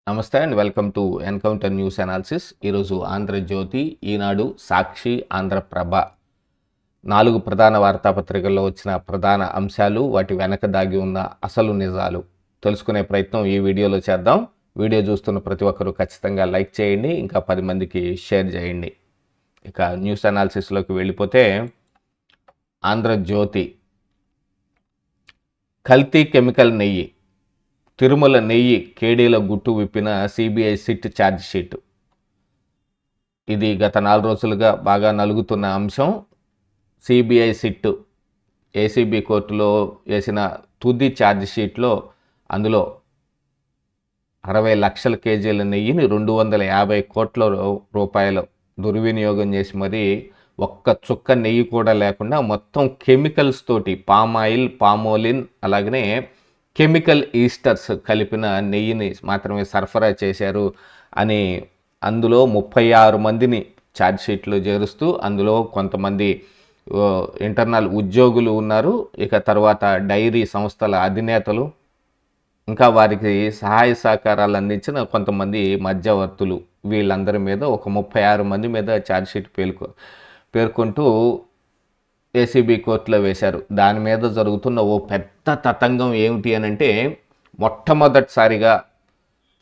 నమస్తే and welcome to encounter news analysis. ఈరోజు ఆంధ్రజ్యోతి, ఈనాడు, సాక్షి, ఆంధ్రప్రభ 4 ప్రధాన వార్తాపత్రికల్లో వచ్చిన ప్రధాన అంశాలు, వాటి వెనక దాగి ఉన్న అసలు నిజాలు తెలుసుకునే ప్రయత్నం ఈ వీడియోలో చేద్దాం. వీడియో చూస్తున్న ప్రతి ఒక్కరూ ఖచ్చితంగా లైక్ చేయండి, ఇంకా 10 మందికి షేర్ చేయండి. ఇక న్యూస్ అనాలిసిస్లోకి వెళ్ళిపోతే, ఆంధ్రజ్యోతి కల్తీ కెమికల్ నెయ్యి, తిరుమల నెయ్యి కేడీల గుట్టు విప్పిన సిబిఐ సిట్ ఛార్జ్ షీట్. ఇది గత 4 రోజులుగా బాగా నలుగుతున్న అంశం. సిబిఐ సిట్ ఏసీబీ కోర్టులో వేసిన తుది ఛార్జ్ షీట్లో అందులో 60 లక్షల కేజీల నెయ్యిని 250 కోట్ల రూపాయలు దుర్వినియోగం చేసి మరి ఒక్క చుక్క నెయ్యి కూడా లేకుండా మొత్తం కెమికల్స్ తోటి పామాయిల్, పామోలిన్ అలాగనే కెమికల్ ఈస్టర్స్ కలిపిన నెయ్యిని మాత్రమే సరఫరా చేశారు అని అందులో 36 మందిని ఛార్జ్షీట్లో చేరుస్తూ అందులో కొంతమంది ఇంటర్నల్ ఉద్యోగులు ఉన్నారు. ఇక తర్వాత డైరీ సంస్థల అధినేతలు, ఇంకా వారికి సహాయ సహకారాలు అందించిన కొంతమంది మధ్యవర్తులు, వీళ్ళందరి మీద ఒక 36 మంది మీద ఛార్జ్షీట్ పేర్కొంటూ ఏసీబీ కోర్టులో వేశారు. దాని మీద జరుగుతున్న ఓ పెద్ద తతంగం ఏమిటి అని అంటే, మొట్టమొదటిసారిగా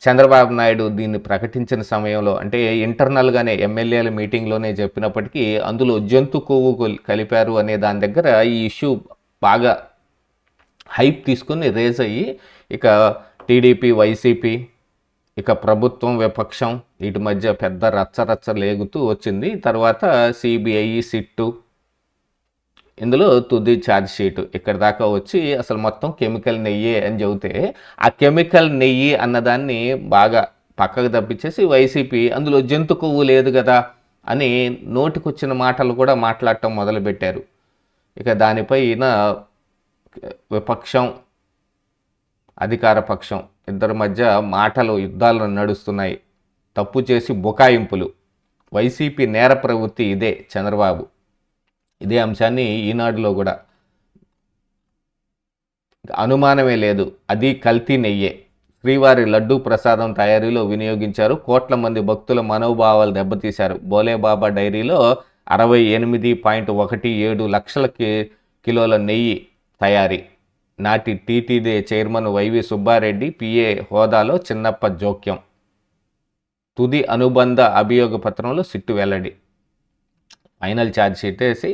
చంద్రబాబు నాయుడు దీన్ని ప్రకటించిన సమయంలో అంటే ఇంటర్నల్గానే ఎమ్మెల్యేల మీటింగ్లోనే చెప్పినప్పటికీ అందులో జంతు కొవ్వు కలిపారు అనే దాని దగ్గర ఈ ఇష్యూ బాగా హైప్ తీసుకుని రేజ్ అయ్యి ఇక టీడీపీ, వైసీపీ, ఇక ప్రభుత్వం, విపక్షం వీటి మధ్య పెద్ద రచ్చ లేగుతూ వచ్చింది. తర్వాత సిబిఐ సిట్టు ఇందులో తుది ఛార్జ్ షీట్ ఇక్కడ దాకా వచ్చి అసలు మొత్తం కెమికల్ నెయ్యి అని చెబితే ఆ కెమికల్ నెయ్యి అన్నదాన్ని బాగా పక్కకు తప్పించేసి వైసీపీ అందులో జంతు కొవ్వు లేదు కదా అని నోటికొచ్చిన మాటలు కూడా మాట్లాడటం మొదలుపెట్టారు. ఇక దానిపైన విపక్షం, అధికార పక్షం ఇద్దరి మధ్య యుద్ధాలు నడుస్తున్నాయి. తప్పు చేసి బుకాయింపులు. వైసీపీ నేర ప్రవృత్తి ఇదే. చంద్రబాబు ఇదే అంశాన్ని ఈనాడులో కూడా అనుమానమే లేదు, అది కల్తీ నెయ్యే, శ్రీవారి లడ్డూ ప్రసాదం తయారీలో వినియోగించారు, కోట్ల మంది భక్తుల మనోభావాలు దెబ్బతీశారు. బోలేబాబా డైరీలో 68.17 లక్షల కిలోల నెయ్యి తయారీ. నాటి TTD chairman YV Subba Reddy PA హోదాలో చిన్నప్ప జోక్యం. తుది అనుబంధ అభియోగ పత్రంలో సిట్టు వెల్లడి. ఫైనల్ ఛార్జ్షీట్ వేసి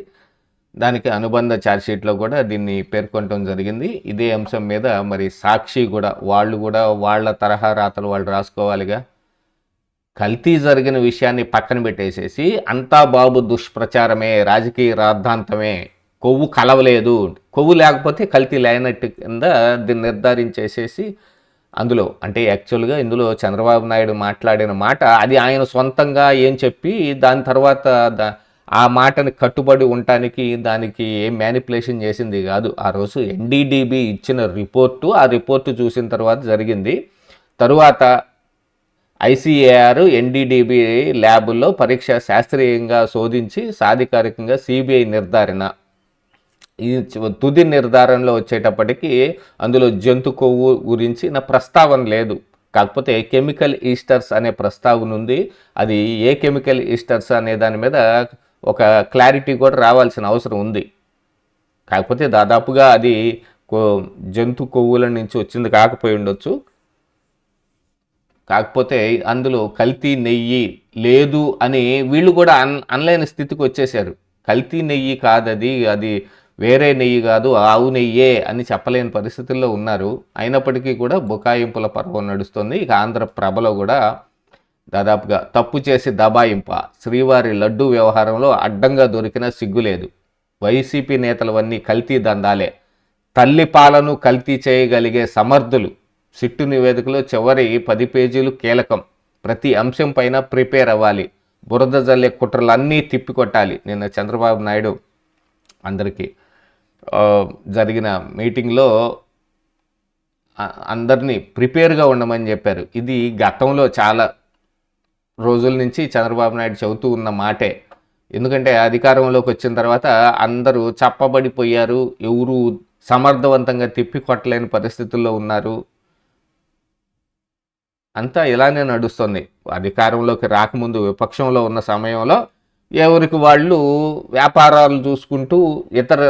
దానికి అనుబంధ ఛార్జ్షీట్లో కూడా దీన్ని పేర్కొనడం జరిగింది. ఇదే అంశం మీద మరి సాక్షి కూడా వాళ్ళ తరహా రాతలు వాళ్ళు రాసుకోవాలిగా. కల్తీ జరిగిన విషయాన్ని పక్కన పెట్టేసేసి అంతా బాబు దుష్ప్రచారమే, రాజకీయ రాద్ధాంతమే, కొవ్వు కలవలేదు, కొవ్వు లేకపోతే కల్తీ లేనట్టు కింద దీన్ని నిర్ధారించేసేసి అందులో అంటే యాక్చువల్గా ఇందులో చంద్రబాబు నాయుడు మాట్లాడిన మాట అది ఆయన సొంతంగా ఏం చెప్పి దాని తర్వాత ఆ మాటని కట్టుబడి ఉండటానికి దానికి ఏం మ్యానిపులేషన్ చేసింది కాదు. ఆ రోజు ఎన్డీడీబీ ఇచ్చిన రిపోర్టు, ఆ రిపోర్టు చూసిన తర్వాత జరిగింది. తరువాత ఐసీఏఆర్ ఎన్డీడీబీ ల్యాబుల్లో పరీక్ష శాస్త్రీయంగా శోధించి సాధికారికంగా సిబిఐ నిర్ధారణ. ఈ తుది నిర్ధారణలో వచ్చేటప్పటికి అందులో జంతు కొవ్వు గురించి నా ప్రస్తావన లేదు. కాకపోతే కెమికల్ ఈస్టర్స్ అనే ప్రస్తావన ఉంది. అది ఏ కెమికల్ ఈస్టర్స్ అనే దాని మీద ఒక క్లారిటీ కూడా రావాల్సిన అవసరం ఉంది. కాకపోతే దాదాపుగా అది జంతు కొవ్వుల నుంచి వచ్చింది కాకపోయి ఉండొచ్చు. కాకపోతే అందులో కల్తీ నెయ్యి లేదు అని వీళ్ళు కూడా అనలేని స్థితికి వచ్చేసారు. కల్తీ నెయ్యి కాదది, అది వేరే నెయ్యి కాదు, ఆవు నెయ్యే అని చెప్పలేని పరిస్థితుల్లో ఉన్నారు. అయినప్పటికీ కూడా బుకాయింపుల పర్వం నడుస్తుంది. ఇక ఆంధ్రప్రభలో కూడా దాదాపుగా తప్పు చేసి దబాయింప, శ్రీవారి లడ్డూ వ్యవహారంలో అడ్డంగా దొరికిన సిగ్గులేదు, వైసీపీ నేతలవన్నీ కల్తీ దందాలే, తల్లి పాలను కల్తీ చేయగలిగే సమర్థులు, సిట్టు నివేదికలో చివరి 10 పేజీలు కీలకం, ప్రతి అంశం పైన ప్రిపేర్ అవ్వాలి, బురద జల్లే కుట్రలన్నీ తిప్పికొట్టాలి. నిన్న చంద్రబాబు నాయుడు అందరికీ జరిగిన మీటింగ్లో అందరినీ ప్రిపేర్గా ఉండమని చెప్పారు. ఇది గతంలో చాలా రోజుల నుంచి చంద్రబాబు నాయుడు చెబుతూ ఉన్న మాటే. ఎందుకంటే అధికారంలోకి వచ్చిన తర్వాత అందరూ చప్పబడిపోయారు, ఎవరు సమర్థవంతంగా తిప్పికొట్టలేని పరిస్థితుల్లో ఉన్నారు. అంతా ఇలానే నడుస్తుంది. అధికారంలోకి రాకముందు విపక్షంలో ఉన్న సమయంలో ఎవరికి వాళ్ళు వ్యాపారాలు చూసుకుంటూ ఇతర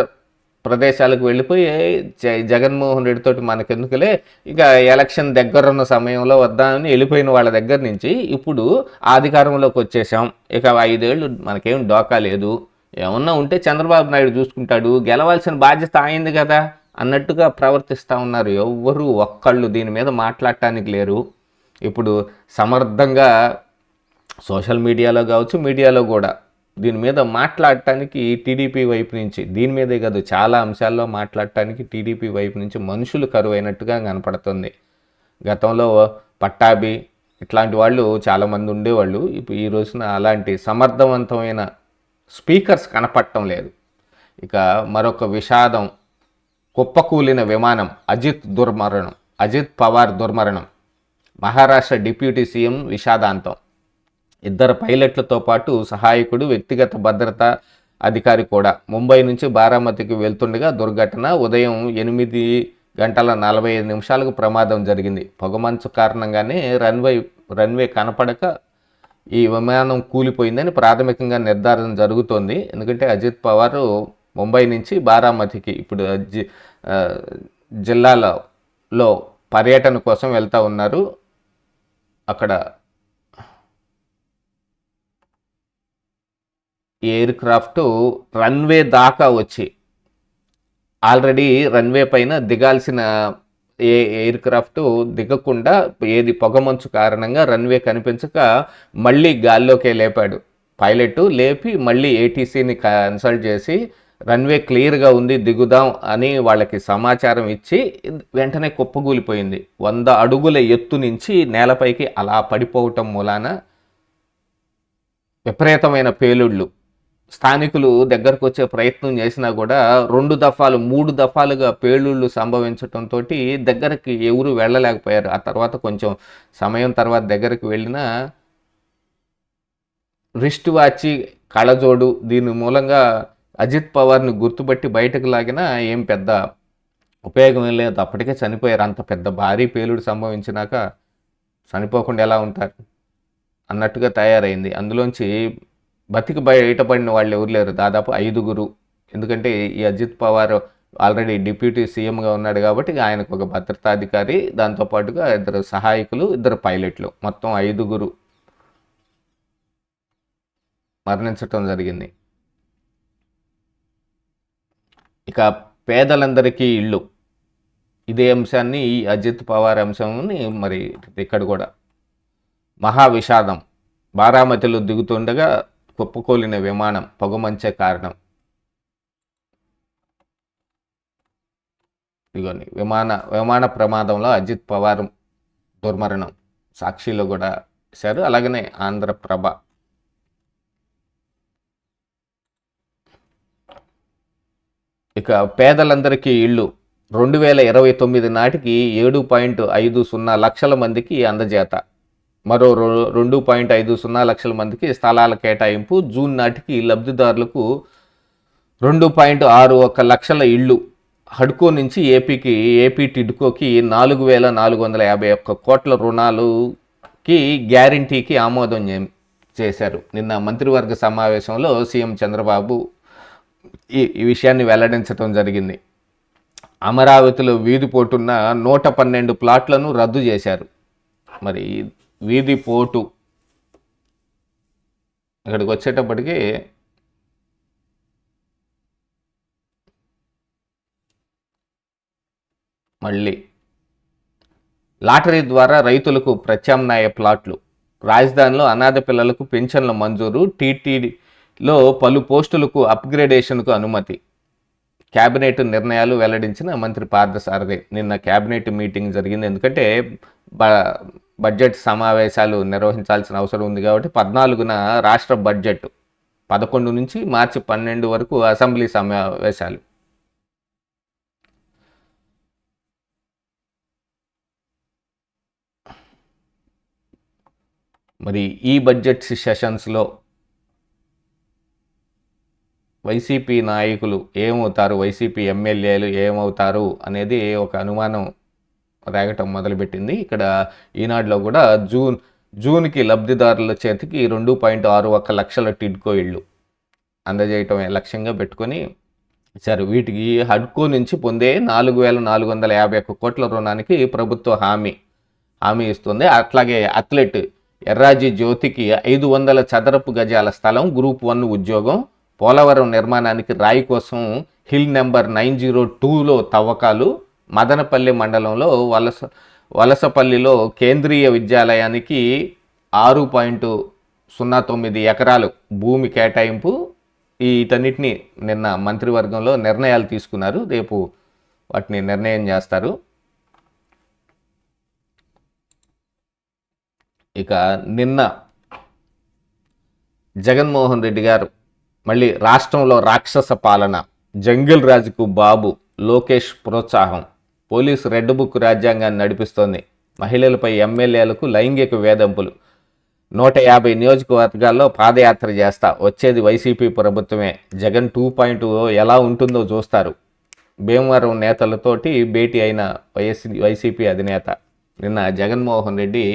ప్రదేశాలకు వెళ్ళిపోయి జగన్మోహన్ రెడ్డితోటి మనకెందుకులే, ఇక ఎలక్షన్ దగ్గరున్న సమయంలో వద్దామని వెళ్ళిపోయిన వాళ్ళ దగ్గర నుంచి ఇప్పుడు అధికారంలోకి వచ్చేసాం, ఇక 5 ఏళ్ళు మనకేం డోకా లేదు, ఏమన్నా ఉంటే చంద్రబాబు నాయుడు చూసుకుంటాడు, గెలవాల్సిన బాధ్యత అయింది కదా అన్నట్టుగా ప్రవర్తిస్తూ ఉన్నారు. ఎవ్వరూ ఒక్కళ్ళు దీని మీద మాట్లాడటానికి లేరు. ఇప్పుడు సమర్థంగా సోషల్ మీడియాలో కావచ్చు, మీడియాలో కూడా దీని మీద మాట్లాడటానికి టీడీపీ వైపు నుంచి, దీని మీదే కాదు చాలా అంశాల్లో మాట్లాడటానికి టీడీపీ వైపు నుంచి మనుషులు కరువైనట్టుగా కనపడుతుంది. గతంలో పట్టాభి ఇట్లాంటి వాళ్ళు చాలామంది ఉండేవాళ్ళు. ఇప్పుడు ఈ రోజున అలాంటి సమర్థవంతమైన స్పీకర్స్ కనపడటం లేదు. ఇక మరొక విషాదం, కుప్పకూలిన విమానం, అజిత్ పవార్ దుర్మరణం. మహారాష్ట్ర డిప్యూటీ సీఎం విషాదాంతం. 2 పైలట్లతో పాటు సహాయకుడు, వ్యక్తిగత భద్రతా అధికారి కూడా. ముంబై నుంచి బారామతికి వెళ్తుండగా దుర్ఘటన. ఉదయం 8:45 ప్రమాదం జరిగింది. పొగమంచు కారణంగానే రన్వే కనపడక ఈ విమానం కూలిపోయిందని ప్రాథమికంగా నిర్ధారణ జరుగుతోంది. ఎందుకంటే అజిత్ పవార్ ముంబై నుంచి బారామతికి ఇప్పుడు జిల్లాలో పర్యటన కోసం వెళ్తూ ఉన్నారు. అక్కడ ఎయిర్ క్రాఫ్ట్ రన్వే దాకా వచ్చి ఆల్రెడీ రన్వే పైన దిగాల్సిన ఎయిర్ క్రాఫ్ట్ దిగకుండా ఏది పొగమంచు కారణంగా రన్వే కనిపించక మళ్ళీ గాల్లోకే లేపాడు పైలట్. లేపి మళ్ళీ ఏటీసీని కన్సల్ట్ చేసి రన్వే క్లియర్గా ఉంది, దిగుదాం అని వాళ్ళకి సమాచారం ఇచ్చి వెంటనే కుప్పగూలిపోయింది. 100 అడుగుల ఎత్తు నుంచి నేలపైకి అలా పడిపోవటం మూలాన విపరీతమైన పేలుళ్ళు. స్థానికులు దగ్గరకు వచ్చే ప్రయత్నం చేసినా కూడా 2 దఫాలు 3 దఫాలుగా పేలుళ్ళు సంభవించడంతో దగ్గరికి ఎవరు వెళ్ళలేకపోయారు. ఆ తర్వాత కొంచెం సమయం తర్వాత దగ్గరికి వెళ్ళినా రిస్ట్ వాచి, కళ్ళజోడు, దీని మూలంగా అజిత్ పవార్ని గుర్తుపట్టి బయటకు లాగినా ఏం పెద్ద ఉపయోగం లేదు. అప్పటికే చనిపోయారు. అంత పెద్ద భారీ పేలుడు సంభవించినాక చనిపోకుండా ఎలా ఉంటారు అన్నట్టుగా తయారైంది. అందులోంచి బతికి బయటపడిన వాళ్ళు ఎవరు లేరు, దాదాపు 5గురు. ఎందుకంటే ఈ అజిత్ పవార్ ఆల్రెడీ డిప్యూటీ సీఎంగా ఉన్నాడు కాబట్టి ఆయనకు ఒక భద్రతాధికారి, దాంతోపాటుగా 2 సహాయకులు, 2 పైలట్లు, మొత్తం 5గురు మరణించటం జరిగింది. ఇక పేదలందరికీ ఇళ్ళు, ఇదే అంశాన్ని ఈ అజిత్ పవార్ అంశాన్ని మరి ఇక్కడ కూడా మహా విషాదం. బారామతిలో దిగుతుండగా కుప్పకూలిన విమానం, పొగమంచే కారణం. ఇదిగోండి విమాన ప్రమాదంలో అజిత్ పవార్ దుర్మరణం. సాక్షిలో కూడా ఇశారు. అలాగనే ఆంధ్రప్రభ. ఇక పేదలందరికీ ఇళ్ళు 2029 నాటికి 7.50 లక్షల మందికి అందజేత. మరో 2.50 లక్షల మందికి స్థలాల కేటాయింపు. జూన్ నాటికి లబ్ధిదారులకు 2.61 లక్షల ఇళ్ళు. హడ్కో నుంచి ఏపీ టిడ్కోకి 4,451 కోట్ల రుణాలుకి గ్యారంటీకి ఆమోదం చేశారు. నిన్న మంత్రివర్గ సమావేశంలో సీఎం చంద్రబాబు ఈ విషయాన్ని వెల్లడించడం జరిగింది. అమరావతిలో వీధిపోటున్న 112 ప్లాట్లను రద్దు చేశారు. మరి వీధిపోటు ఇక్కడికి వచ్చేటప్పటికి మళ్ళీ లాటరీ ద్వారా రైతులకు ప్రత్యామ్నాయ ప్లాట్లు. రాజధానిలో అనాథ పిల్లలకు పెన్షన్ల మంజూరు. టీటీడీలో పలు పోస్టులకు అప్గ్రేడేషన్కు అనుమతి. క్యాబినెట్ నిర్ణయాలు వెల్లడించిన మంత్రి పార్థసారథి. నిన్న క్యాబినెట్ మీటింగ్ జరిగింది. ఎందుకంటే బడ్జెట్ సమావేశాలు నిర్వహించాల్సిన అవసరం ఉంది కాబట్టి 14న రాష్ట్ర బడ్జెట్, 11 నుంచి మార్చి 12 వరకు అసెంబ్లీ సమావేశాలు. మరి ఈ బడ్జెట్ సెషన్స్లో వైసీపీ నాయకులు ఏమవుతారు, వైసీపీ ఎమ్మెల్యేలు ఏమవుతారు అనేది ఒక అనుమానం రేగటం మొదలుపెట్టింది. ఇక్కడ ఈనాడులో కూడా జూన్కి లబ్ధిదారుల చేతికి 2.61 లక్షల టిడ్కో ఇళ్ళు అందజేయటం లక్ష్యంగా పెట్టుకొని ఇచ్చారు. వీటికి హడ్కో నుంచి పొందే 4,451 కోట్ల రుణానికి ప్రభుత్వ హామీ ఇస్తుంది. అట్లాగే అథ్లెట్ ఎర్రాజీ జ్యోతికి 500 చదరపు గజాల స్థలం, గ్రూప్ 1 ఉద్యోగం, పోలవరం నిర్మాణానికి రాయి కోసం హిల్ నెంబర్ 902లో తవ్వకాలు, మదనపల్లి మండలంలో వలసపల్లిలో కేంద్రీయ విద్యాలయానికి 6.09 ఎకరాలు భూమి కేటాయింపు. వీటన్నిటిని నిన్న మంత్రివర్గంలో నిర్ణయాలు తీసుకున్నారు. రేపు వాటిని నిర్ణయం చేస్తారు. ఇక నిన్న జగన్మోహన్ రెడ్డి గారు మళ్ళీ రాష్ట్రంలో రాక్షస పాలన, జంగిల్ రాజుకు బాబు లోకేష్ ప్రోత్సాహం, పోలీసు రెడ్ బుక్ రాజ్యాంగాన్ని నడిపిస్తోంది, మహిళలపై ఎమ్మెల్యేలకు లైంగిక వేధింపులు, 150 నియోజకవర్గాల్లో పాదయాత్ర చేస్తా, వచ్చేది వైసీపీ ప్రభుత్వమే, జగన్ 2.0 ఎలా ఉంటుందో చూస్తారు, భీమవరం నేతలతోటి భేటీ అయిన వైసీపీ అధినేత. నిన్న జగన్మోహన్ రెడ్డి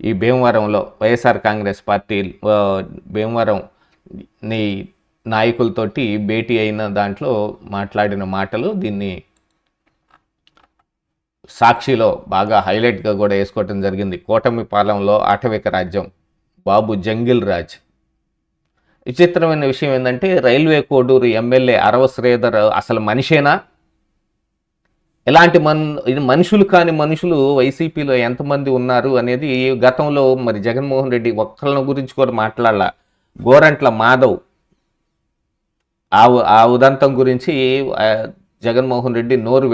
ఈ భీమవరంలో వైఎస్ఆర్ కాంగ్రెస్ పార్టీ భీమవరం నాయకులతోటి భేటీ అయిన దాంట్లో మాట్లాడిన మాటలు దీన్ని సాక్షిలో బాగా హైలైట్గా కూడా వేసుకోవటం జరిగింది. కూటమి పాలనలో ఆటవిక రాజ్యం, బాబు జంగిల్ రాజ్. విచిత్రమైన విషయం ఏంటంటే రైల్వే కోడూరు ఎమ్మెల్యే అరవ శ్రీధర్ అసలు మనిషేనా? ఇలాంటి మనుషులు కాని మనుషులు వైసీపీలో ఎంతమంది ఉన్నారు అనేది గతంలో మరి జగన్మోహన్ రెడ్డి ఒక్కళ్ళ గురించి కూడా మాట్లాడాల. గోరంట్ల మాధవ్ ఆ ఉదంతం గురించి జగన్మోహన్ రెడ్డి నోరు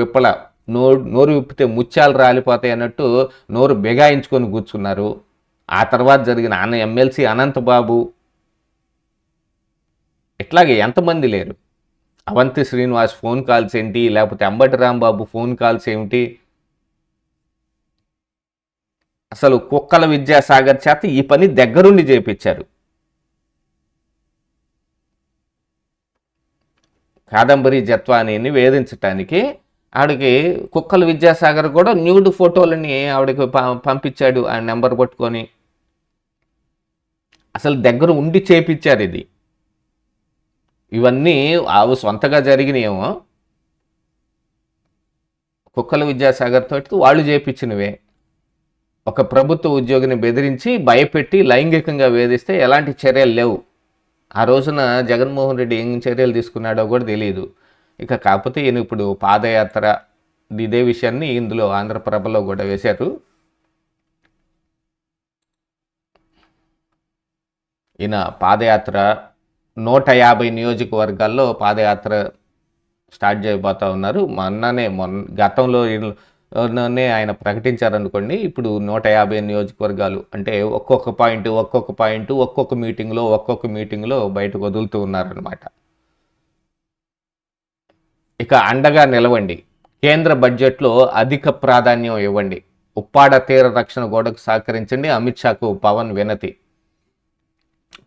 విప్పితే ముత్యాలు రాలిపోతాయి అన్నట్టు నోరు బెగాయించుకొని కూర్చున్నారు. ఆ తర్వాత జరిగిన ఎమ్మెల్సీ అనంతబాబు, ఇట్లాగే ఎంతమంది లేరు. అవంతి శ్రీనివాస్ ఫోన్ కాల్స్ ఏంటి, లేకపోతే అంబటి రాంబాబు ఫోన్ కాల్స్ ఏమిటి? అసలు కుక్కల విద్యాసాగర్ చేత ఈ పని దగ్గరుండి చేపించారు. కాదంబరి జత్వానీని వేధించటానికి ఆవిడకి కుక్కల విద్యాసాగర్ కూడా న్యూడ్ ఫోటోలని ఆవిడకి పంపించాడు ఆ నెంబర్ పట్టుకొని. అసలు దగ్గర ఉండి చేపించారు. ఇవన్నీ ఆవు సొంతగా జరిగినాయేమో, కుక్కల విద్యాసాగర్ తోటి వాళ్ళు చేపించినవే. ఒక ప్రభుత్వ ఉద్యోగిని బెదిరించి భయపెట్టి లైంగికంగా వేధిస్తే ఎలాంటి చర్యలు లేవు. ఆ రోజున జగన్మోహన్ రెడ్డి ఏం చర్యలు తీసుకున్నాడో కూడా తెలియదు. ఇక కాకపోతే ఈయన ఇప్పుడు పాదయాత్ర ఇదే విషయాన్ని ఇందులో ఆంధ్రప్రభలో కూడా వేశారు. ఈయన పాదయాత్ర 150 నియోజకవర్గాల్లో పాదయాత్ర స్టార్ట్ చేయబోతా ఉన్నారు. గతంలోనే ఆయన ప్రకటించారనుకోండి. ఇప్పుడు 150 నియోజకవర్గాలు అంటే ఒక్కొక్క పాయింట్ ఒక్కొక్క మీటింగ్లో బయటకు వదులుతూ ఉన్నారనమాట. ఇక అండగా నిలవండి, కేంద్ర బడ్జెట్లో అధిక ప్రాధాన్యం ఇవ్వండి, ఉప్పాడ తీర రక్షణ గోడకు సహకరించండి, అమిత్ షాకు పవన్ వినతి.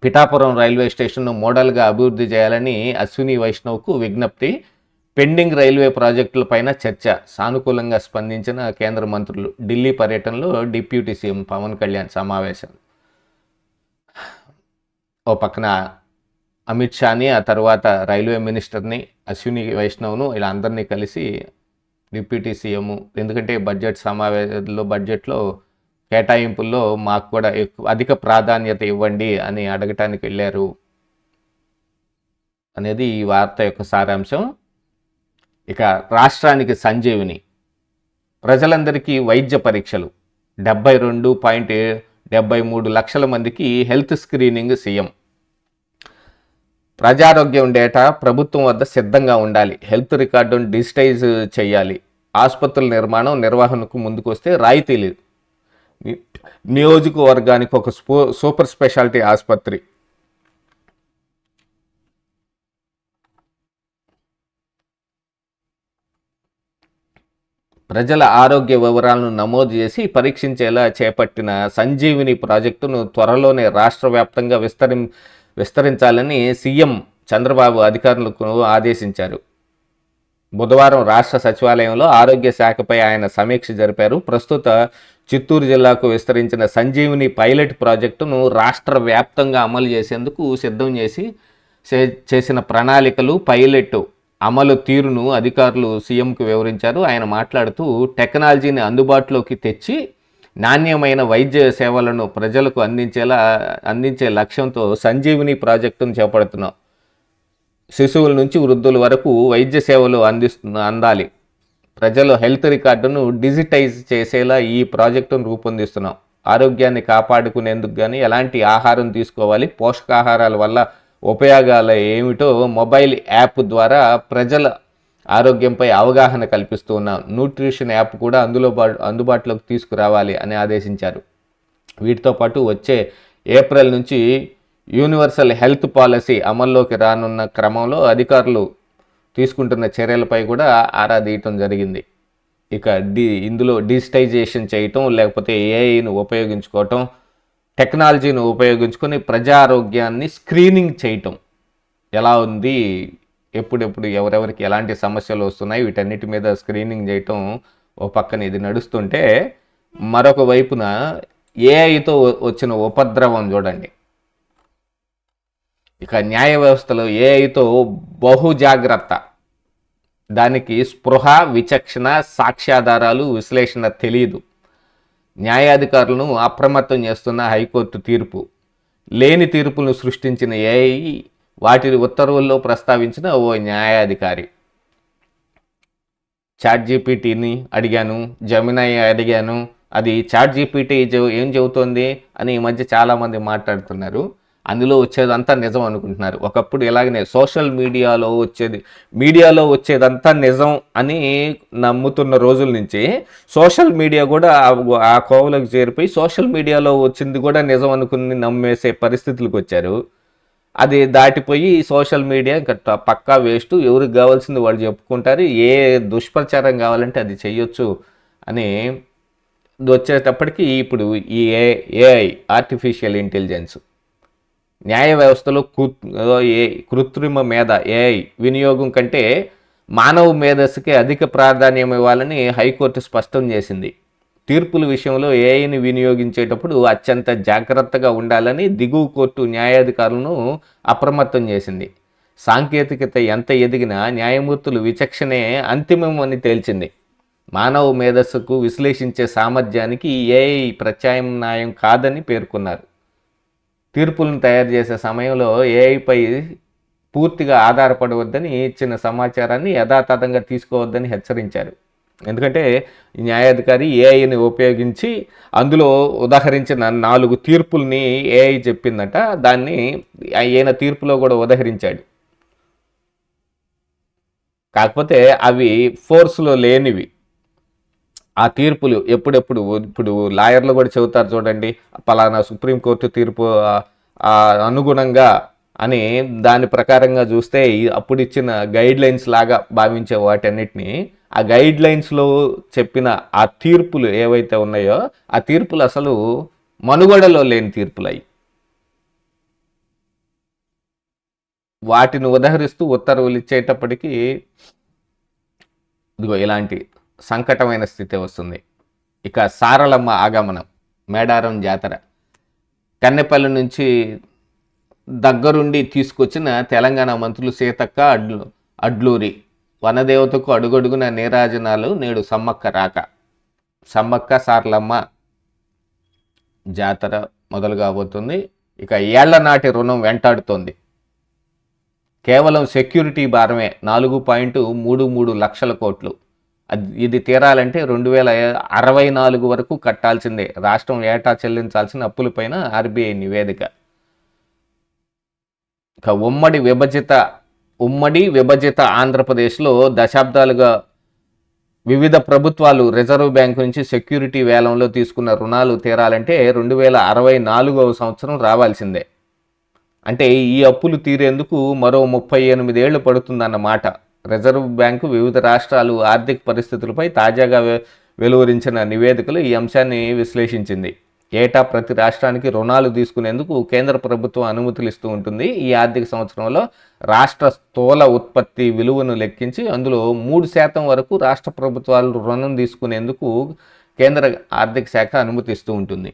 పిఠాపురం రైల్వే స్టేషన్ను మోడల్గా అభివృద్ధి చేయాలని అశ్విని వైష్ణవ్కు విజ్ఞప్తి. పెండింగ్ రైల్వే ప్రాజెక్టులపైన చర్చ, సానుకూలంగా స్పందించిన కేంద్ర మంత్రులు. ఢిల్లీ పర్యటనలో డిప్యూటీ సీఎం పవన్ కళ్యాణ్ సమావేశం. ఓ పక్కన అమిత్ షాని, ఆ తర్వాత రైల్వే మినిస్టర్ని అశ్విని వైష్ణవ్ను ఇలా అందరినీ కలిసి డిప్యూటీ సీఎం, ఎందుకంటే బడ్జెట్లో కేటాయింపుల్లో మాకు కూడా అధిక ప్రాధాన్యత ఇవ్వండి అని అడగటానికి వెళ్ళారు అనేది ఈ వార్త యొక్క సారాంశం. ఇక రాష్ట్రానికి సంజీవిని, ప్రజలందరికీ వైద్య పరీక్షలు, 72.73 లక్షల మందికి హెల్త్ స్క్రీనింగ్. సీఎం ప్రజారోగ్యం డేటా ప్రభుత్వం వద్ద సిద్ధంగా ఉండాలి, హెల్త్ రికార్డును డిజిటైజ్ చేయాలి, ఆసుపత్రుల నిర్వహణకు ముందుకొస్తే రాయితీలు, నియోజకవర్గానికి ఒక సూపర్ స్పెషాలిటీ ఆసుపత్రి. ప్రజల ఆరోగ్య వివరాలను నమోదు చేసి పరీక్షించేలా చేపట్టిన సంజీవిని ప్రాజెక్టును త్వరలోనే రాష్ట్ర వ్యాప్తంగా విస్తరించాలని సీఎం చంద్రబాబు అధికారులకు ఆదేశించారు. బుధవారం రాష్ట్ర సచివాలయంలో ఆరోగ్య శాఖపై ఆయన సమీక్ష జరిపారు. ప్రస్తుత చిత్తూరు జిల్లాకు విస్తరించిన సంజీవిని పైలట్ ప్రాజెక్టును రాష్ట్ర వ్యాప్తంగా అమలు చేసేందుకు సిద్ధం చేసిన ప్రణాళికలు, పైలట్ అమలు తీరును అధికారులు సీఎంకు వివరించారు. ఆయన మాట్లాడుతూ టెక్నాలజీని అందుబాటులోకి తెచ్చి నాణ్యమైన వైద్య సేవలను ప్రజలకు అందించే లక్ష్యంతో సంజీవిని ప్రాజెక్టును చేపడుతున్నాం. శిశువుల నుంచి వృద్ధుల వరకు వైద్య సేవలు అందాలి. ప్రజల హెల్త్ రికార్డును డిజిటైజ్ చేసేలా ఈ ప్రాజెక్టును రూపొందిస్తున్నాం. ఆరోగ్యాన్ని కాపాడుకునేందుకు కానీ ఎలాంటి ఆహారం తీసుకోవాలి, పోషకాహారాల వల్ల ఉపయోగాలు ఏమిటో మొబైల్ యాప్ ద్వారా ప్రజల ఆరోగ్యంపై అవగాహన కల్పిస్తూ ఉన్నాం. న్యూట్రిషన్ యాప్ కూడా అందుబాటులోకి తీసుకురావాలి అని ఆదేశించారు. వీటితో పాటు వచ్చే ఏప్రిల్ నుంచి యూనివర్సల్ హెల్త్ పాలసీ అమల్లోకి రానున్న క్రమంలో అధికారులు తీసుకుంటున్న చర్యలపై కూడా ఆరా తీయటం జరిగింది. ఇక ఇందులో డిజిటైజేషన్ చేయటం, లేకపోతే ఏఐను ఉపయోగించుకోవటం, టెక్నాలజీని ఉపయోగించుకొని ప్రజారోగ్యాన్ని స్క్రీనింగ్ చేయటం ఎలా ఉంది, ఎప్పుడెప్పుడు ఎవరెవరికి ఎలాంటి సమస్యలు వస్తున్నాయి, వీటన్నిటి మీద స్క్రీనింగ్ చేయటం ఓ పక్కన ఇది నడుస్తుంటే, మరొక వైపున ఏఐతో వచ్చిన ఉపద్రవం చూడండి. ఇక న్యాయ వ్యవస్థలో ఏఐతో బహుజాగ్రత్త, దానికి స్పృహ, విచక్షణ, సాక్ష్యాధారాలు, విశ్లేషణ తెలియదు. న్యాయాధికారులను అప్రమత్తం చేస్తున్న హైకోర్టు తీర్పు. లేని తీర్పులను సృష్టించిన ఏఐ వాటి ఉత్తర్వుల్లో ప్రస్తావించిన ఓ న్యాయాధికారి. చాట్ జీపీటీని అడిగాను, జెమినై అడిగాను, అది చాట్ జీపీటీ ఏం చెబుతోంది అని ఈ మధ్య చాలామంది మాట్లాడుతున్నారు. అందులో వచ్చేదంతా నిజం అనుకుంటున్నారు. ఒకప్పుడు ఇలాగనే సోషల్ మీడియాలో వచ్చేదంతా నిజం అని నమ్ముతున్న రోజుల నుంచి సోషల్ మీడియా కూడా ఆ కోవలోకి చేరిపోయి సోషల్ మీడియాలో వచ్చింది కూడా నిజం అనుకుని నమ్మేసే పరిస్థితులకు వచ్చారు. అది దాటిపోయి సోషల్ మీడియా ఇంకా పక్కా వేస్ట్, ఎవరికి కావాల్సింది వాళ్ళు చెప్పుకుంటారు, ఏ దుష్ప్రచారం కావాలంటే అది చెయ్యొచ్చు అని వచ్చేటప్పటికి ఇప్పుడు ఈ ఏఐ, ఆర్టిఫిషియల్ ఇంటెలిజెన్స్, న్యాయ వ్యవస్థలో కృత్రిమ మేధ, ఏఐ వినియోగం కంటే మానవ మేధస్సుకే అధిక ప్రాధాన్యం ఇవ్వాలని హైకోర్టు స్పష్టం చేసింది. తీర్పుల విషయంలో ఏఐని వినియోగించేటప్పుడు అత్యంత జాగ్రత్తగా ఉండాలని దిగువ కోర్టు న్యాయాధికారులను అప్రమత్తం చేసింది. సాంకేతికత ఎంత ఎదిగినా న్యాయమూర్తులు విచక్షణే అంతిమమని తేల్చింది. మానవ మేధస్సుకు విశ్లేషించే సామర్థ్యానికి ఏఐ ప్రత్యామ్నాయం కాదని పేర్కొన్నారు. తీర్పులను తయారు చేసే సమయంలో ఏఐపై పూర్తిగా ఆధారపడవద్దని, ఇచ్చిన సమాచారాన్ని యథాతథంగా తీసుకోవద్దని హెచ్చరించారు. ఎందుకంటే న్యాయాధికారి ఏఐని ఉపయోగించి అందులో ఉదహరించిన 4 తీర్పుల్ని ఏఐ చెప్పిందట, దాన్ని ఈయన తీర్పులో కూడా ఉదహరించాడు. కాకపోతే అవి ఫోర్స్లో లేనివి. ఆ తీర్పులు ఇప్పుడు లాయర్లు కూడా చెబుతారు చూడండి, పలానా సుప్రీంకోర్టు తీర్పు అనుగుణంగా అని, దాని ప్రకారంగా చూస్తే అప్పుడు ఇచ్చిన గైడ్ లైన్స్ లాగా భావించే వాటన్నిటిని, ఆ గైడ్ లైన్స్లో చెప్పిన ఆ తీర్పులు ఏవైతే ఉన్నాయో ఆ తీర్పులు అసలు మనుగడలో లేని తీర్పులు అయ్యి, వాటిని ఉదహరిస్తూ ఉత్తర్వులు ఇచ్చేటప్పటికీ ఇదిగో ఇలాంటి సంకటమైన స్థితి వస్తుంది. ఇక సారలమ్మ ఆగమనం, మేడారం జాతర. కన్నెపల్లి నుంచి దగ్గరుండి తీసుకొచ్చిన తెలంగాణ మంత్రులు సీతక్క, అడ్లూరి. వనదేవతకు అడుగడుగున నీరాజనాలు, నేడు సమ్మక్క రాక. సమ్మక్క సారలమ్మ జాతర మొదలు కాబోతుంది. ఇక ఏళ్ల నాటి రుణం వెంటాడుతోంది. కేవలం సెక్యూరిటీ భారమే 4.33 లక్షల కోట్లు. ఇది తీరాలంటే 2064 వరకు కట్టాల్సిందే. రాష్ట్రం ఏటా చెల్లించాల్సిన అప్పులపైన ఆర్బీఐ నివేదిక. ఇక ఉమ్మడి విభజిత ఆంధ్రప్రదేశ్లో దశాబ్దాలుగా వివిధ ప్రభుత్వాలు రిజర్వ్ బ్యాంకు నుంచి సెక్యూరిటీ వేలంలో తీసుకున్న రుణాలు తీరాలంటే 2064వ సంవత్సరం రావాల్సిందే. అంటే ఈ అప్పులు తీరేందుకు మరో 38 ఏళ్లు పడుతుందన్నమాట. రిజర్వ్ బ్యాంకు వివిధ రాష్ట్రాలు ఆర్థిక పరిస్థితులపై తాజాగా వెలువరించిన నివేదికలు ఈ అంశాన్ని విశ్లేషించింది. ఏటా ప్రతి రాష్ట్రానికి రుణాలు తీసుకునేందుకు కేంద్ర ప్రభుత్వం అనుమతులు ఇస్తూ ఉంటుంది. ఈ ఆర్థిక సంవత్సరంలో రాష్ట్ర స్థూల ఉత్పత్తి విలువను లెక్కించి అందులో 3% వరకు రాష్ట్ర ప్రభుత్వాలు రుణం తీసుకునేందుకు కేంద్ర ఆర్థిక శాఖ అనుమతిస్తూ ఉంటుంది.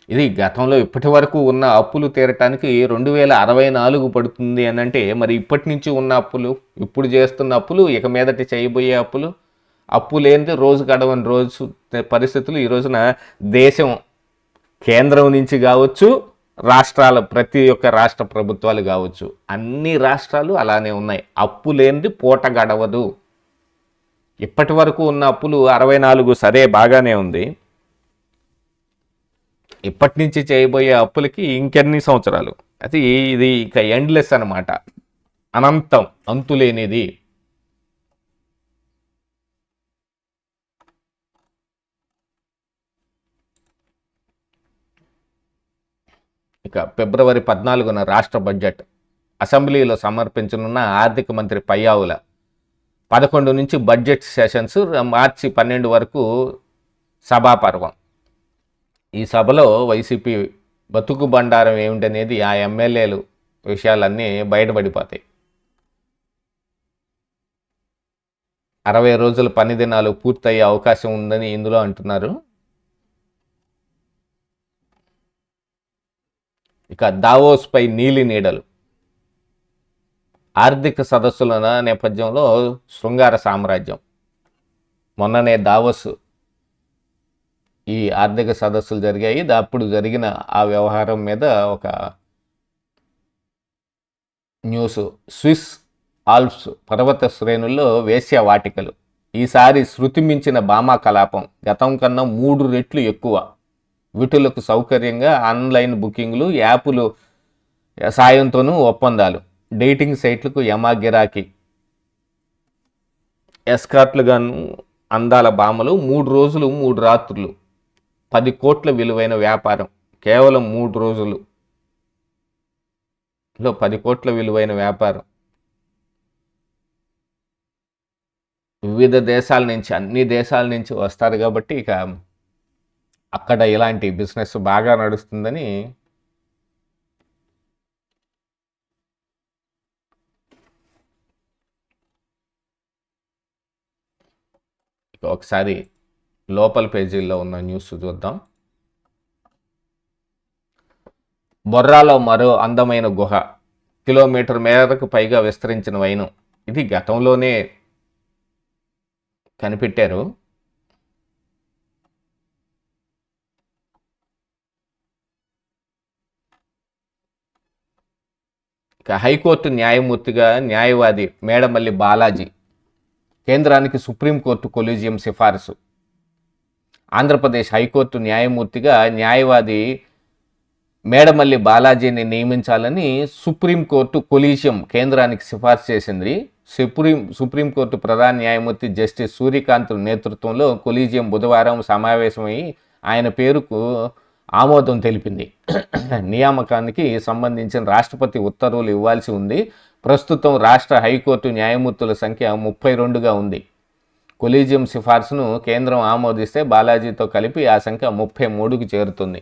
ఇది గతంలో ఇప్పటి వరకు ఉన్న అప్పులు తీరటానికి 2064 పడుతుంది అని అంటే, మరి ఇప్పటి నుంచి ఉన్న అప్పులు, ఇప్పుడు చేస్తున్న అప్పులు, ఇక మీదటి చేయబోయే అప్పు లేనిది రోజు గడవని రోజు పరిస్థితులు ఈ రోజున దేశం కేంద్రం నుంచి కావచ్చు, రాష్ట్రాల ప్రతి ఒక్క రాష్ట్ర ప్రభుత్వాలు కావచ్చు, అన్ని రాష్ట్రాలు అలానే ఉన్నాయి. అప్పు లేనిది పూట గడవదు. ఇప్పటి వరకు ఉన్న అప్పులు 64 సరే బాగానే ఉంది. ఇప్పటి నుంచి చేయబోయే అప్పులకి ఇంకెన్ని సంవత్సరాలు, అది ఇది ఇక ఎండ్లెస్ అనమాట, అనంతం, అంతులేనిది. ఇక ఫిబ్రవరి 14న రాష్ట్ర బడ్జెట్ అసెంబ్లీలో సమర్పించనున్న ఆర్థిక మంత్రి పయ్యావుల 11 నుంచి బడ్జెట్ సెషన్స్, మార్చి 12 వరకు సభాపర్వం. ఈ సభలో వైసీపీ బతుకు బండారం ఏమిటనేది ఆ ఎమ్మెల్యేలు విషయాలన్నీ బయటపడిపోతాయి. 60 రోజుల పని దినాలు పూర్తయ్యే అవకాశం ఉందని ఇందులో అంటున్నారు. ఇక దావోస్పై నీలి నీడలు. ఆర్థిక సదస్సుల నేపథ్యంలో శృంగార సామ్రాజ్యం. మొన్ననే దావోస్ ఈ ఆర్థిక సదస్సులు జరిగాయి. అప్పుడు జరిగిన ఆ వ్యవహారం మీద ఒక న్యూస్. స్విస్ ఆల్ప్స్ పర్వత శ్రేణుల్లో వేశ్య వాటికలు. ఈసారి శృతి మించిన భామా కలాపం. గతం కన్నా 3 రెట్లు ఎక్కువ. వీటిలకు సౌకర్యంగా ఆన్లైన్ బుకింగ్లు, యాపులు సాయంతోనూ ఒప్పందాలు. డేటింగ్ సైట్లకు యమా గిరాకీ. ఎస్కార్ట్లుగాను అందాల భామలు. 3 రోజులు 3 రాత్రులు. 10 కోట్ల విలువైన వ్యాపారం. కేవలం 3 రోజులు 10 కోట్ల విలువైన వ్యాపారం. వివిధ దేశాల నుంచి, అన్ని దేశాల నుంచి వస్తారు కాబట్టి ఇక అక్కడ ఇలాంటి బిజినెస్ బాగా నడుస్తుందని ఒకసారి లోపల పేజీల్లో ఉన్న న్యూస్ చూద్దాం. బొర్రాలో మరో అందమైన గుహ. కిలోమీటర్ మేరకు పైగా విస్తరించిన వైనం. ఇది గతంలోనే కనిపెట్టారు. ఇక హైకోర్టు న్యాయమూర్తిగా న్యాయవాది మేడమల్లి బాలాజీ. కేంద్రానికి సుప్రీంకోర్టు కొలీజియం సిఫారసు. ఆంధ్రప్రదేశ్ హైకోర్టు న్యాయమూర్తిగా న్యాయవాది మేడమల్లి బాలాజీని నియమించాలని సుప్రీంకోర్టు కొలీజియం కేంద్రానికి సిఫార్సు చేసింది. సుప్రీంకోర్టు ప్రధాన న్యాయమూర్తి జస్టిస్ సూర్యకాంత్ నేతృత్వంలో కొలీజియం బుధవారం సమావేశమై ఆయన పేరుకు ఆమోదం తెలిపింది. నియామకానికి సంబంధించిన రాష్ట్రపతి ఉత్తర్వులు ఇవ్వాల్సి ఉంది. ప్రస్తుతం రాష్ట్ర హైకోర్టు న్యాయమూర్తుల సంఖ్య 32గా ఉంది. కొలీజియం సిఫార్సును కేంద్రం ఆమోదిస్తే బాలాజీతో కలిపి ఆ సంఖ్య 33కి చేరుతుంది.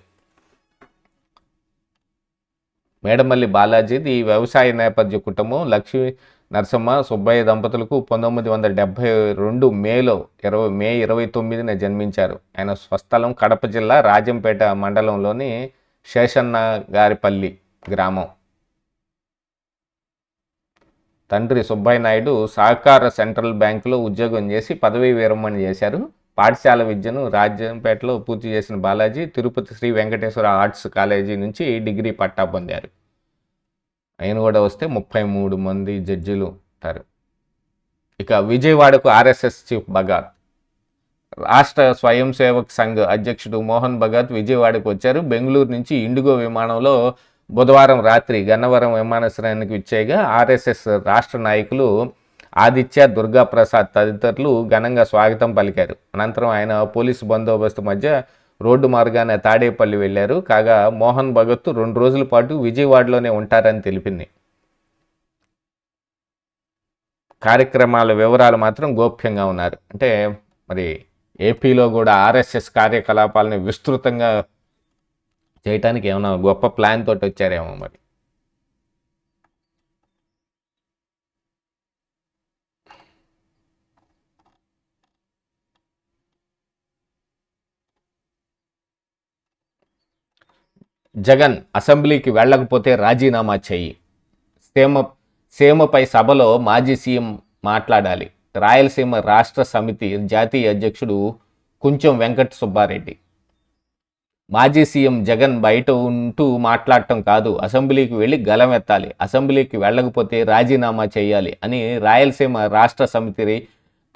మేడమల్లి బాలాజీది వ్యవసాయ నేపథ్య కుటుంబం. లక్ష్మీ నరసమ్మ సుబ్బయ్య దంపతులకు 1972 మే 29న జన్మించారు. ఆయన స్వస్థలం కడప జిల్లా రాజంపేట మండలంలోని శేషన్న గారిపల్లి గ్రామం. తండ్రి సుబ్బయ్య నాయుడు సహకార సెంట్రల్ బ్యాంకులో ఉద్యోగం చేసి పదవీ విరమణ చేశారు. పాఠశాల విద్యను రాజంపేటలో పూర్తి చేసిన బాలాజీ తిరుపతి శ్రీ వెంకటేశ్వర ఆర్ట్స్ కాలేజీ నుంచి డిగ్రీ పట్టా పొందారు. ఆయన కూడా వస్తే 33 మంది జడ్జిలు ఉంటారు. ఇక విజయవాడకు ఆర్ఎస్ఎస్ చీఫ్ భగత్. రాష్ట్ర స్వయం సేవక్ సంఘ్ అధ్యక్షుడు మోహన్ భగత్ విజయవాడకు వచ్చారు. బెంగళూరు నుంచి ఇండిగో విమానంలో బుధవారం రాత్రి గన్నవరం విమానాశ్రయానికి విచ్చేయగా ఆర్ఎస్ఎస్ రాష్ట్ర నాయకులు ఆదిత్య, దుర్గాప్రసాద్ తదితరులు ఘనంగా స్వాగతం పలికారు. అనంతరం ఆయన పోలీసు బందోబస్తు మధ్య రోడ్డు మార్గాన తాడేపల్లి వెళ్లారు. కాగా మోహన్ భగత్ 2 రోజుల పాటు విజయవాడలోనే ఉంటారని తెలిపింది. కార్యక్రమాల వివరాలు మాత్రం గోప్యంగా ఉన్నారు. అంటే మరి ఏపీలో కూడా ఆర్ఎస్ఎస్ కార్యకలాపాలని విస్తృతంగా చేయటానికి ఏమైనా గొప్ప ప్లాన్ తోటి వచ్చారేమో మరి. జగన్ అసెంబ్లీకి వెళ్ళకపోతే రాజీనామా చెయ్యి. సీమపై సభలో మాజీ సీఎం మాట్లాడాలి. రాయలసీమ రాష్ట్ర సమితి జాతీయ అధ్యక్షుడు కుంచెం వెంకట సుబ్బారెడ్డి. మాజీ సీఎం జగన్ బయట ఉంటూ మాట్లాడటం కాదు, అసెంబ్లీకి వెళ్ళి గలమెత్తాలి. అసెంబ్లీకి వెళ్ళకపోతే రాజీనామా చేయాలి అని రాయలసీమ రాష్ట్ర సమితి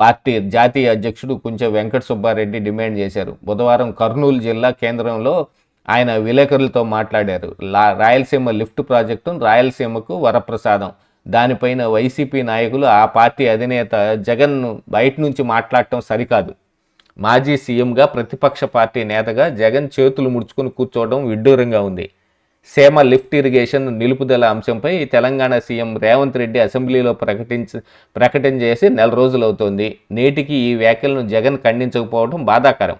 పార్టీ జాతీయ అధ్యక్షుడు కుంచెం వెంకట సుబ్బారెడ్డి డిమాండ్ చేశారు. బుధవారం కర్నూలు జిల్లా కేంద్రంలో ఆయన విలేకరులతో మాట్లాడారు. రాయలసీమ లిఫ్ట్ ప్రాజెక్టు రాయలసీమకు వరప్రసాదం. దానిపైన వైసీపీ నాయకులు ఆ పార్టీ అధినేత జగన్ బయట నుంచి మాట్లాడటం సరికాదు. మాజీ సీఎంగా ప్రతిపక్ష పార్టీ నేతగా జగన్ చేతులు ముడుచుకుని కూర్చోవడం విడ్డూరంగా ఉంది. సీమ లిఫ్ట్ ఇరిగేషన్ నిలుపుదల అంశంపై తెలంగాణ సీఎం రేవంత్ రెడ్డి అసెంబ్లీలో ప్రకటన చేసి నెల రోజులవుతోంది. నేటికి ఈ వ్యాఖ్యలను జగన్ ఖండించకపోవడం బాధాకరం.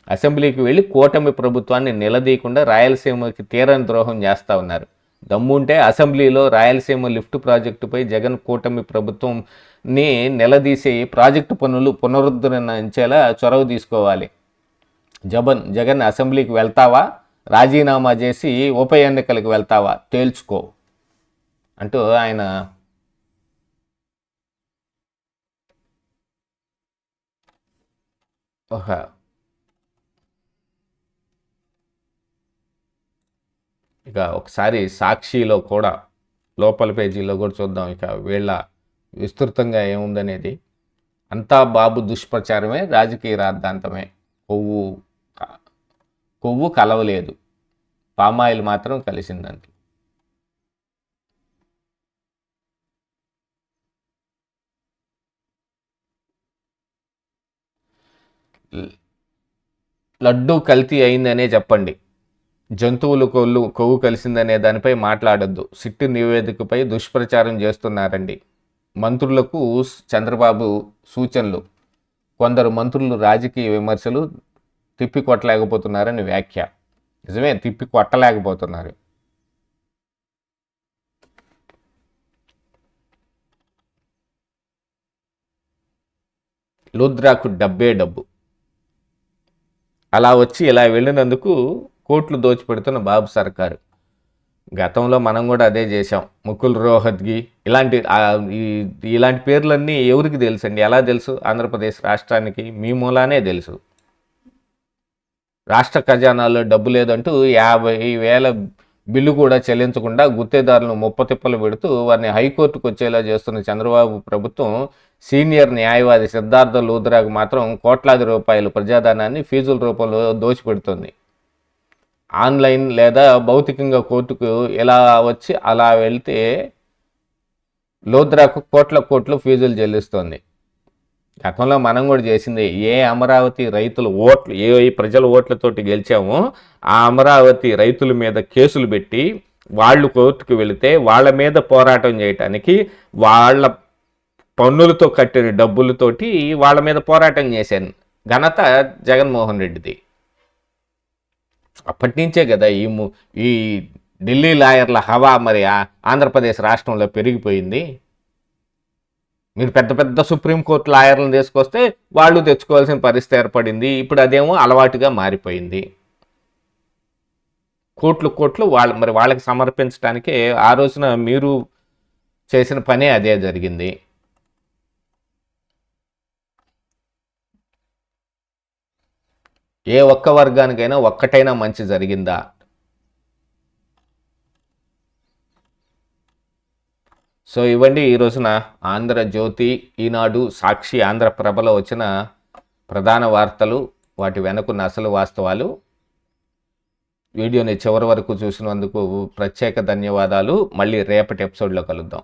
అసెంబ్లీకి వెళ్ళి కూటమి ప్రభుత్వాన్ని నిలదీయకుండా రాయలసీమకి తీరని ద్రోహం చేస్తూ ఉన్నారు. దమ్ముంటే అసెంబ్లీలో రాయలసీమ లిఫ్ట్ ప్రాజెక్టుపై జగన్ కూటమి ప్రభుత్వంని నిలదీసి ప్రాజెక్టు పనులు పునరుద్ధరించేలా చొరవ తీసుకోవాలి. జగన్ అసెంబ్లీకి వెళ్తావా, రాజీనామా చేసి ఉప ఎన్నికలకు వెళ్తావా తేల్చుకో అంటూ ఆయన ఇక ఒకసారి సాక్షిలో కూడా లోపల పేజీలో కూడా చూద్దాం. ఇక వీళ్ళ విస్తృతంగా ఏముందనేది. అంతా బాబు దుష్ప్రచారమే, రాజకీయ రాద్ధాంతమే. కొవ్వు కలవలేదు, పామాయిల్ మాత్రం కలిసిందంట. లడ్డూ కల్తీ అయిందనే చెప్పండి, జంతువులు కొవ్వు కలిసిందనే దానిపై మాట్లాడొద్దు. సిట్టు నివేదికపై దుష్ప్రచారం చేస్తున్నారండి. మంత్రులకు చంద్రబాబు సూచనలు. కొందరు మంత్రులు రాజకీయ విమర్శలు తిప్పికొట్టలేకపోతున్నారని వ్యాఖ్య. నిజమే, తిప్పికొట్టలేకపోతున్నారు. లుద్రాకు డబ్బు అలా వచ్చి ఇలా వెళ్ళినందుకు కోట్లు దోచిపెడుతున్న బాబు సర్కారు. గతంలో మనం కూడా అదే చేసాం. ముకుల్ రోహత్గి ఇలాంటి పేర్లన్నీ ఎవరికి తెలుసు అండి? ఎలా తెలుసు? ఆంధ్రప్రదేశ్ రాష్ట్రానికి మీ మూలానే తెలుసు. రాష్ట్ర ఖజానాలో డబ్బు లేదంటూ 50,000 బిల్లు కూడా చెల్లించకుండా గుత్తేదారులను ముప్పతిప్పలు పెడుతూ వారిని హైకోర్టుకు వచ్చేలా చేస్తున్న చంద్రబాబు ప్రభుత్వం సీనియర్ న్యాయవాది సిద్ధార్థ లూథ్రాకు మాత్రం కోట్లాది రూపాయలు ప్రజాధనాన్ని ఫీజుల రూపంలో దోచిపెడుతుంది. ఆన్లైన్ లేదా భౌతికంగా కోర్టుకు ఇలా వచ్చి అలా వెళ్తే లూథ్రాకు కోట్ల ఫీజులు చెల్లిస్తోంది. గతంలో మనం కూడా చేసింది. ఏ అమరావతి రైతుల ఓట్లు, ఏ ప్రజల ఓట్లతోటి గెలిచామో ఆ అమరావతి రైతుల మీద కేసులు పెట్టి వాళ్ళు కోర్టుకు వెళితే వాళ్ళ మీద పోరాటం చేయటానికి వాళ్ళ పన్నులతో కట్టిన డబ్బులతోటి వాళ్ళ మీద పోరాటం చేశాను. ఘనత జగన్మోహన్ రెడ్డిది. అప్పటి నుంచే కదా ఈ ఢిల్లీ లాయర్ల హవా మరి ఆంధ్రప్రదేశ్ రాష్ట్రంలో పెరిగిపోయింది. మీరు పెద్ద సుప్రీంకోర్టు లాయర్లను తీసుకొస్తే వాళ్ళు తెచ్చుకోవాల్సిన పరిస్థితి ఏర్పడింది. ఇప్పుడు అదేమో అలవాటుగా మారిపోయింది. కోట్లు వాళ్ళకి సమర్పించడానికే ఆ రోజున మీరు చేసిన పనే అదే జరిగింది. ఏ ఒక్క వర్గానికైనా ఒక్కటైనా మంచి జరిగిందా? సో ఇవ్వండి ఈ రోజున ఆంధ్రజ్యోతి, ఈనాడు, సాక్షి, ఆంధ్రప్రభలో వచ్చిన ప్రధాన వార్తలు, వాటి వెనుకున్న అసలు వాస్తవాలు. వీడియోని చివరి వరకు చూసినందుకు ప్రత్యేక ధన్యవాదాలు. మళ్ళీ రేపటి ఎపిసోడ్లో కలుద్దాం.